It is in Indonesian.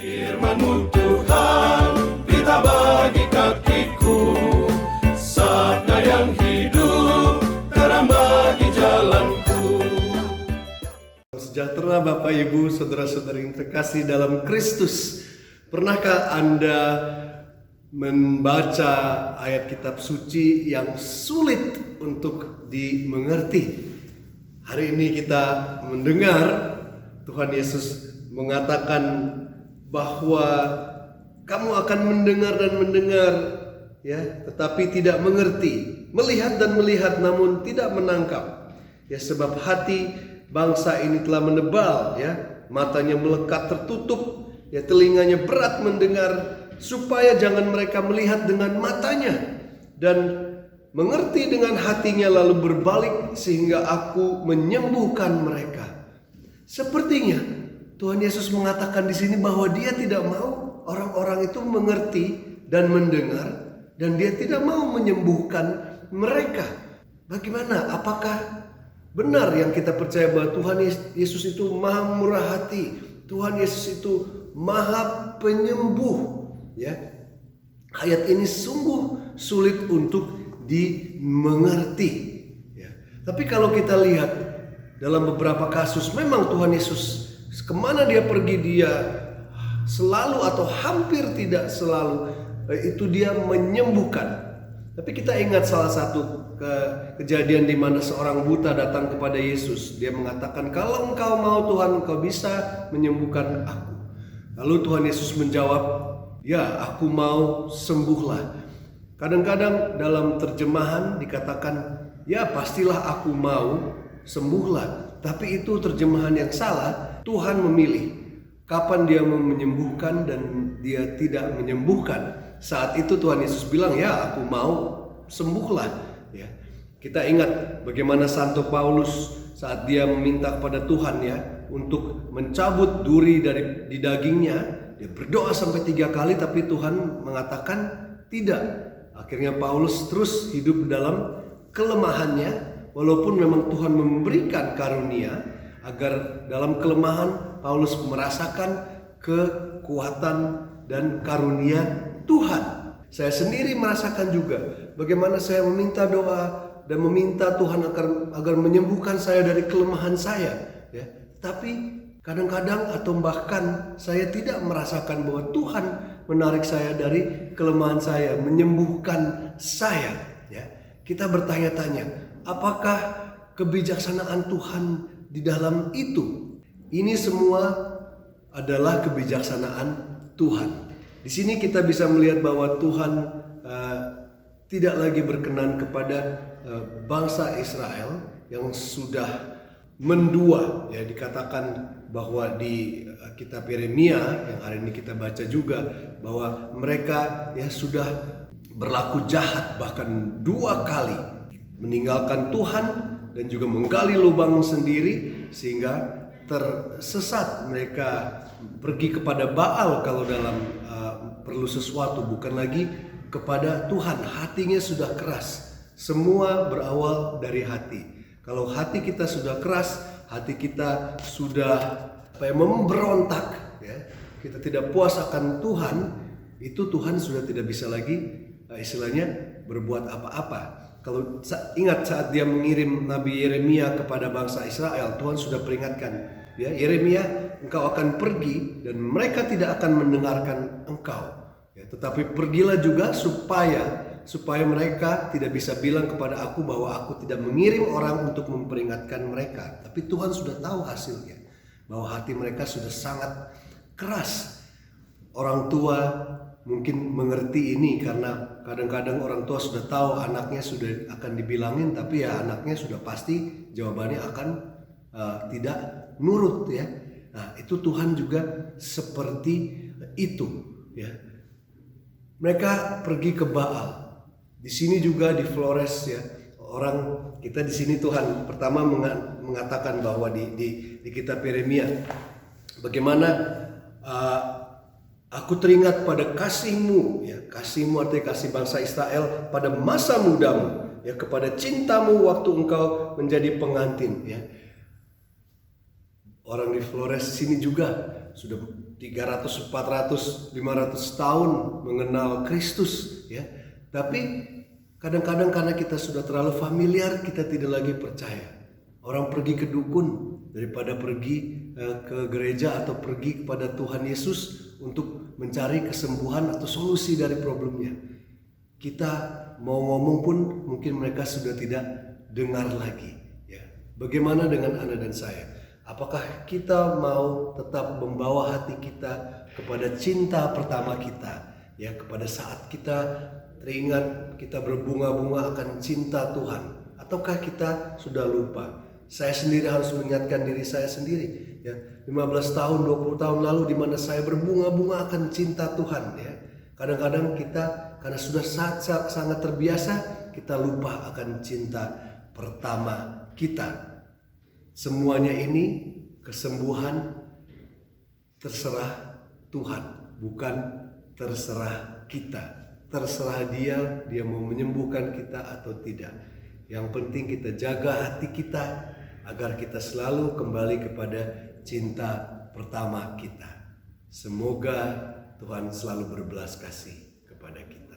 Firman-Mu Tuhan, pita bagi kakiku, sabda yang hidup, terang bagi jalanku. Sejahtera Bapak Ibu, saudara-saudari yang terkasih dalam Kristus. Pernahkah Anda membaca ayat kitab suci yang sulit untuk dimengerti? Hari ini kita mendengar Tuhan Yesus mengatakan bahwa kamu akan mendengar dan mendengar, ya, tetapi tidak mengerti, melihat dan melihat namun tidak menangkap. Ya, sebab hati bangsa ini telah menebal, ya, matanya melekat tertutup, ya, telinganya berat mendengar, supaya jangan mereka melihat dengan matanya dan mengerti dengan hatinya lalu berbalik sehingga aku menyembuhkan mereka. Sepertinya Tuhan Yesus mengatakan di sini bahwa Dia tidak mau orang-orang itu mengerti dan mendengar, dan Dia tidak mau menyembuhkan mereka. Bagaimana? Apakah benar yang kita percaya bahwa Tuhan Yesus itu Maha Murah Hati, Tuhan Yesus itu Maha Penyembuh? Ya, ayat ini sungguh sulit untuk dimengerti. Ya. Tapi kalau kita lihat dalam beberapa kasus, memang Tuhan Yesus kemana Dia pergi, Dia selalu atau hampir tidak selalu itu Dia menyembuhkan. Tapi kita ingat salah satu kejadian di mana seorang buta datang kepada Yesus. Dia mengatakan, kalau engkau mau Tuhan, engkau bisa menyembuhkan aku. Lalu Tuhan Yesus menjawab, ya, aku mau, sembuhlah. Kadang-kadang dalam terjemahan dikatakan, ya, pastilah aku mau, sembuhlah. Tapi itu terjemahan yang salah. Tuhan memilih kapan Dia mau menyembuhkan dan Dia tidak menyembuhkan. Saat itu Tuhan Yesus bilang, ya, aku mau, sembuhlah. Ya. Kita ingat bagaimana Santo Paulus saat dia meminta kepada Tuhan, ya, untuk mencabut duri di dagingnya. Dia berdoa sampai 3 kali, tapi Tuhan mengatakan tidak. Akhirnya Paulus terus hidup dalam kelemahannya, walaupun memang Tuhan memberikan karunia agar dalam kelemahan Paulus merasakan kekuatan dan karunia Tuhan. Saya sendiri merasakan juga bagaimana saya meminta doa dan meminta Tuhan agar menyembuhkan saya dari kelemahan saya, ya. Tapi kadang-kadang atau bahkan saya tidak merasakan bahwa Tuhan menarik saya dari kelemahan saya, menyembuhkan saya, ya. Kita bertanya-tanya, apakah kebijaksanaan Tuhan di dalam itu? Ini semua adalah kebijaksanaan Tuhan. Di sini kita bisa melihat bahwa Tuhan tidak lagi berkenan kepada bangsa Israel yang sudah mendua, ya. Dikatakan bahwa di kitab Yeremia yang hari ini kita baca juga bahwa mereka, ya, sudah berlaku jahat, bahkan 2 kali meninggalkan Tuhan dan juga menggali lubang sendiri sehingga tersesat. Mereka pergi kepada Baal kalau dalam perlu sesuatu, bukan lagi kepada Tuhan. Hatinya sudah keras. Semua berawal dari hati. Kalau hati kita sudah keras, hati kita sudah memberontak, ya, kita tidak puas akan Tuhan, itu Tuhan sudah tidak bisa lagi istilahnya berbuat apa-apa. Kalau ingat saat Dia mengirim Nabi Yeremia kepada bangsa Israel, Tuhan sudah peringatkan, ya, Yeremia, engkau akan pergi dan mereka tidak akan mendengarkan engkau, ya, tetapi pergilah juga supaya mereka tidak bisa bilang kepada aku bahwa aku tidak mengirim orang untuk memperingatkan mereka. Tapi Tuhan sudah tahu hasilnya, bahwa hati mereka sudah sangat keras. Orang tua mungkin mengerti ini karena kadang-kadang orang tua sudah tahu anaknya sudah akan dibilangin, tapi ya anaknya sudah pasti jawabannya akan tidak nurut, ya. Nah, itu Tuhan juga seperti itu, ya. Mereka pergi ke Baal. Di sini juga di Flores, ya, orang kita di sini Tuhan pertama mengatakan bahwa di kitab Yeremia, bagaimana aku teringat pada kasihmu, ya, kasihmu artinya kasih bangsa Israel pada masa mudamu, ya, kepada cintamu waktu engkau menjadi pengantin, ya. Orang di Flores sini juga sudah 300, 400, 500 tahun mengenal Kristus ya. Tapi kadang-kadang karena kita sudah terlalu familiar, kita tidak lagi percaya. Orang pergi ke dukun daripada pergi ke gereja atau pergi kepada Tuhan Yesus untuk mencari kesembuhan atau solusi dari problemnya. Kita mau ngomong pun mungkin mereka sudah tidak dengar lagi ya. Bagaimana dengan Anda dan saya? Apakah kita mau tetap membawa hati kita kepada cinta pertama kita ya, kepada saat kita teringat kita berbunga-bunga akan cinta Tuhan, ataukah kita sudah lupa? Saya sendiri harus mengingatkan diri saya sendiri ya, 15 tahun 20 tahun lalu di mana saya berbunga-bunga akan cinta Tuhan ya. Kadang-kadang kita karena sudah sangat terbiasa, kita lupa akan cinta pertama kita. Semuanya ini kesembuhan terserah Tuhan, bukan terserah kita. Terserah dia mau menyembuhkan kita atau tidak. Yang penting kita jaga hati kita agar kita selalu kembali kepada cinta pertama kita. Semoga Tuhan selalu berbelas kasih kepada kita.